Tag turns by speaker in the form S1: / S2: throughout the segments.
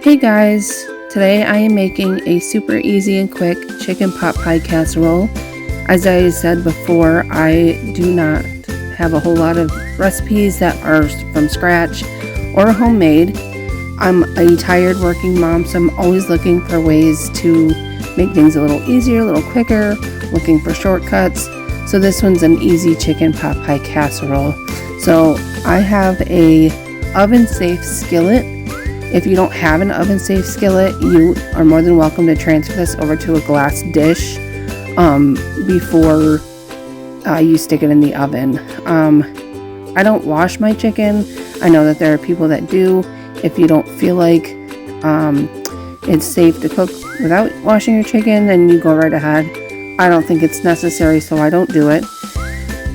S1: Hey guys, today I am making a super easy and quick chicken pot pie casserole. As I said before, I do not have a whole lot of recipes that are from scratch or homemade. I'm a tired working mom, so I'm always looking for ways to make things a little easier, a little quicker, looking for shortcuts. So this one's an easy chicken pot pie casserole. So I have a oven safe skillet. If you don't have an oven safe skillet, you are more than welcome to transfer this over to a glass dish before you stick it in the oven. I don't wash my chicken. I know that there are people that do. If you don't feel like it's safe to cook without washing your chicken, then you go right ahead. I don't think it's necessary, so I don't do it.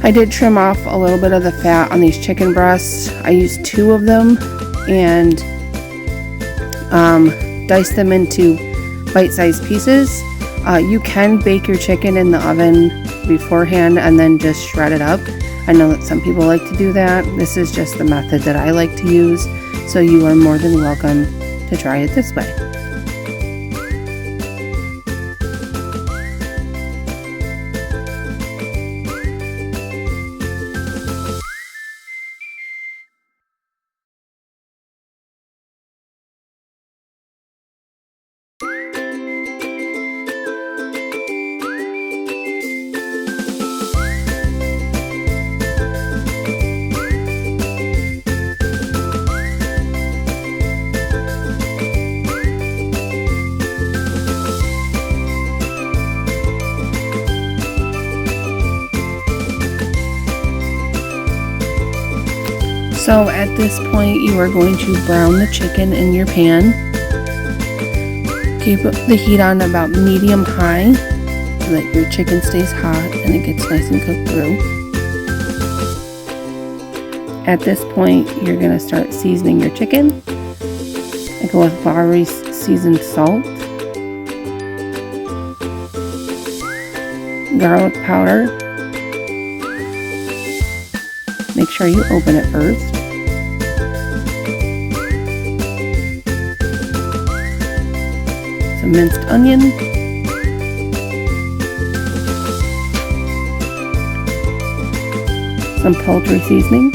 S1: I did trim off a little bit of the fat on these chicken breasts. I used 2 of them and dice them into bite-sized pieces. You can bake your chicken in the oven beforehand and then just shred it up. I know that some people like to do that. This is just the method that I like to use, so you are more than welcome to try it this way. So at this point, you are going to brown the chicken in your pan. Keep the heat on about medium-high so that your chicken stays hot and it gets nice and cooked through. At this point, you're going to start seasoning your chicken. I go with Lawry's seasoned salt, garlic powder. Make sure you open it first. Some minced onion. Some poultry seasoning.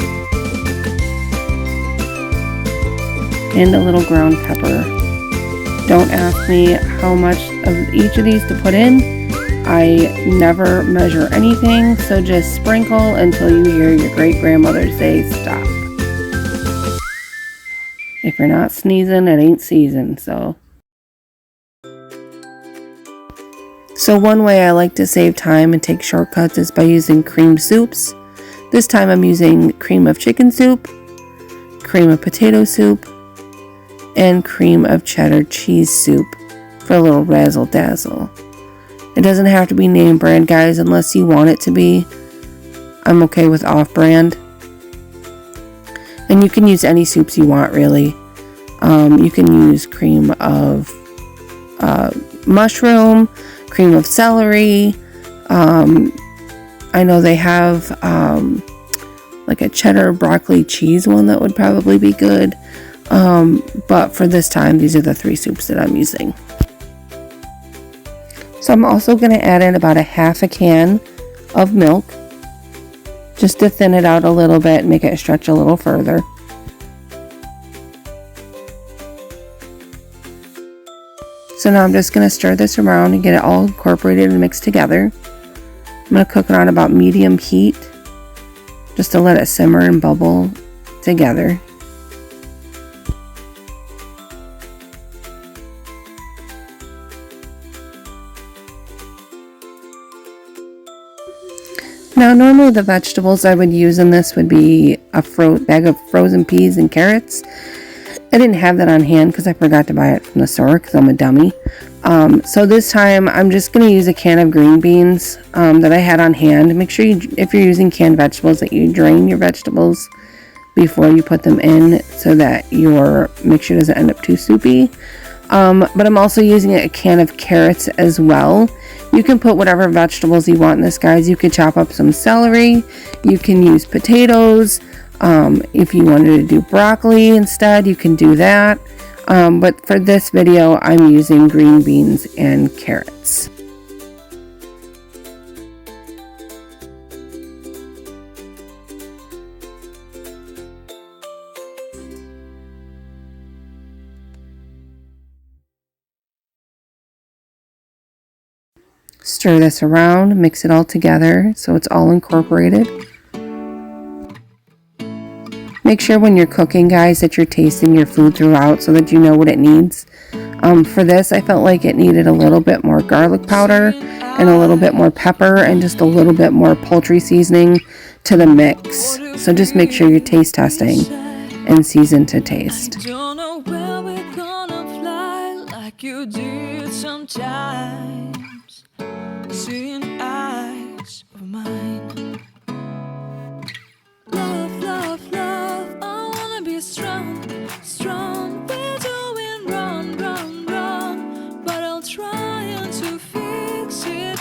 S1: And a little ground pepper. Don't ask me how much of each of these to put in. I never measure anything, so just sprinkle until you hear your great-grandmother say stop. If you're not sneezing, it ain't seasoned, so one way I like to save time and take shortcuts is by using cream soups. This time I'm using cream of chicken soup, cream of potato soup, and cream of cheddar cheese soup for a little razzle-dazzle. It doesn't have to be name brand, guys, unless you want it to be. I'm okay with off-brand. And you can use any soups you want, really. You can use cream of mushroom, cream of celery. I know they have like a cheddar broccoli cheese one that would probably be good. But for this time, these are the 3 soups that I'm using. So I'm also going to add in about a half a can of milk just to thin it out a little bit and make it stretch a little further. So now I'm just going to stir this around and get it all incorporated and mixed together. I'm going to cook it on about medium heat just to let it simmer and bubble together. Now, normally the vegetables I would use in this would be a bag of frozen peas and carrots. I didn't have that on hand because I forgot to buy it from the store because I'm a dummy. So this time I'm just going to use a can of green beans that I had on hand. Make sure if you're using canned vegetables that you drain your vegetables before you put them in so that your mixture doesn't end up too soupy. But I'm also using a can of carrots as well. You can put whatever vegetables you want in this, guys. You could chop up some celery. You can use potatoes. If you wanted to do broccoli instead, you can do that. But for this video, I'm using green beans and carrots. Stir this around, mix it all together so it's all incorporated. Make sure when you're cooking, guys, that you're tasting your food throughout so that you know what it needs. For this, I felt like it needed a little bit more garlic powder and a little bit more pepper and just a little bit more poultry seasoning to the mix. So just make sure you're taste testing and season to taste.
S2: Don't know where we're gonna fly like you did sometimes. Seeing eyes of mine. Love, love, love, I wanna be strong, strong. We're doing wrong, wrong, wrong, but I'll try to fix it.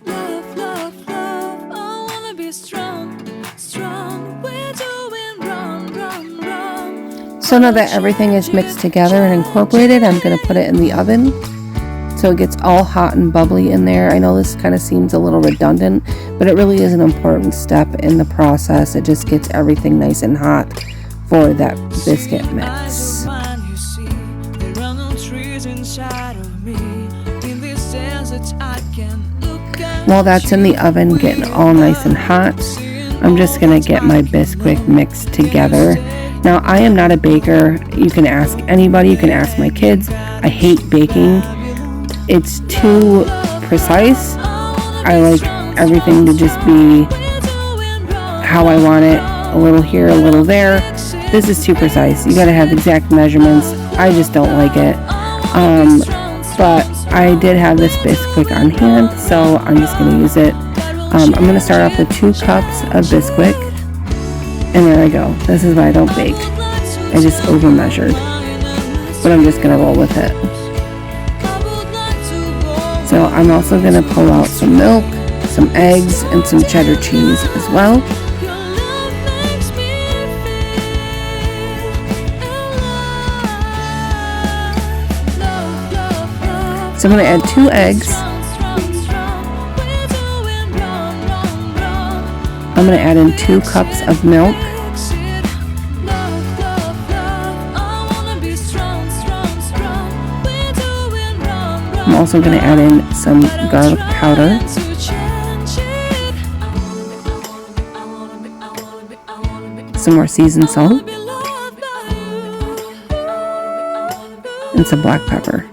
S2: Love, love, love, I wanna be strong, strong. We're doing wrong, wrong, wrong.
S1: So now that everything is mixed together and incorporated, I'm going to put it in the oven so it gets all hot and bubbly in there. I know this kind of seems a little redundant, but it really is an important step in the process. It just gets everything nice and hot for that biscuit mix. While that's in the oven getting all nice and hot, I'm just going to get my Bisquick mix together. Now, I am not a baker. You can ask anybody. You can ask my kids. I hate baking. It's too precise. I like everything to just be how I want it. A little here, a little there. This is too precise. You gotta have exact measurements. I just don't like it. But I did have this Bisquick on hand, so I'm just gonna use it. I'm gonna start off with 2 cups of Bisquick. And there I go. This is why I don't bake. I just over measured. But I'm just gonna roll with it. So I'm also going to pull out some milk, some eggs, and some cheddar cheese as well. So I'm going to add 2 eggs. I'm going to add in 2 cups of milk. I'm also going to add in some garlic powder. Some more seasoned salt. And some black pepper.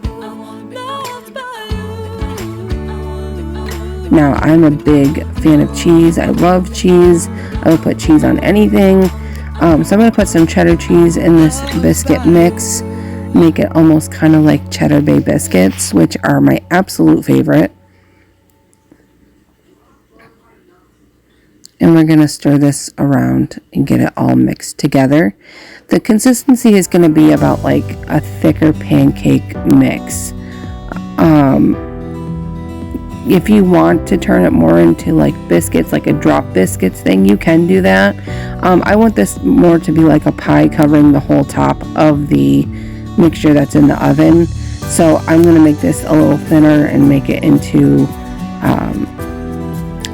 S1: Now, I'm a big fan of cheese. I love cheese. I will put cheese on anything. So I'm going to put some cheddar cheese in this biscuit mix. Make it almost kind of like Cheddar Bay biscuits, which are my absolute favorite. And we're going to stir this around and get it all mixed together. The consistency is going to be about like a thicker pancake mix. If you want to turn it more into like biscuits, like a drop biscuits thing, you can do that. I want this more to be like a pie covering the whole top of the mixture that's in the oven. So I'm going to make this a little thinner and make it into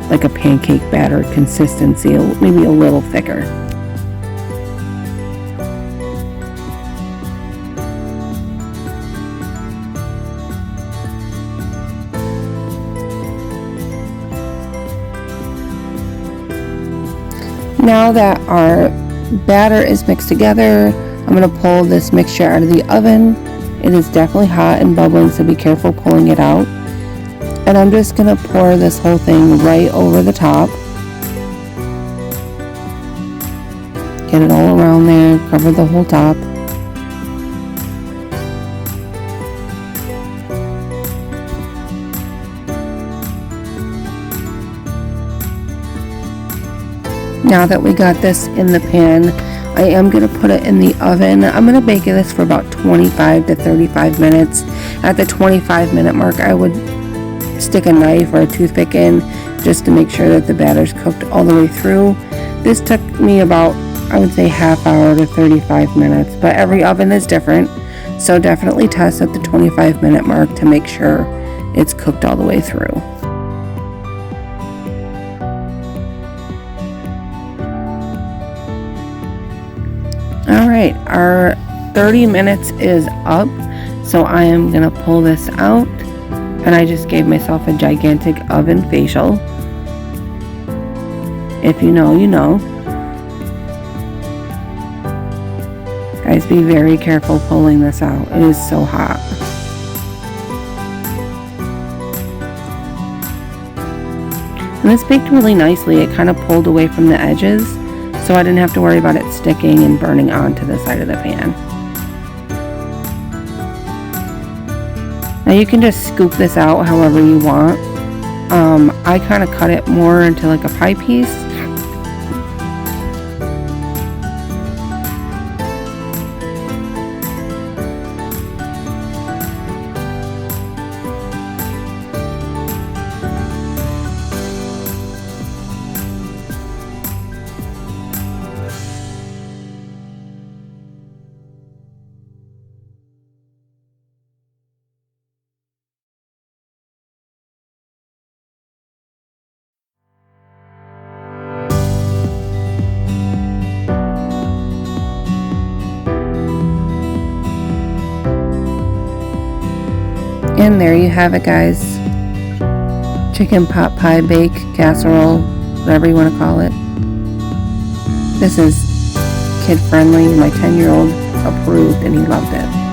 S1: like a pancake batter consistency, maybe a little thicker. Now that our batter is mixed together, I'm going to pull this mixture out of the oven. It is definitely hot and bubbling, so be careful pulling it out. And I'm just going to pour this whole thing right over the top. Get it all around there, cover the whole top. Now that we got this in the pan, I am going to put it in the oven. I'm going to bake this for about 25 to 35 minutes. At the 25-minute mark, I would stick a knife or a toothpick in just to make sure that the batter's cooked all the way through. This took me about, I would say, half hour to 35 minutes, but every oven is different. So definitely test at the 25-minute mark to make sure it's cooked all the way through. Alright, our 30 minutes is up, so I am going to pull this out, and I just gave myself a gigantic oven facial. If you know, you know. Guys, be very careful pulling this out. It is so hot. And this baked really nicely. It kind of pulled away from the edges, so I didn't have to worry about it sticking and burning onto the side of the pan. Now you can just scoop this out however you want. I kind of cut it more into like a pie piece. And there you have it, guys. Chicken pot pie bake casserole, whatever you want to call it. This is kid friendly. My 10-year-old approved and he loved it.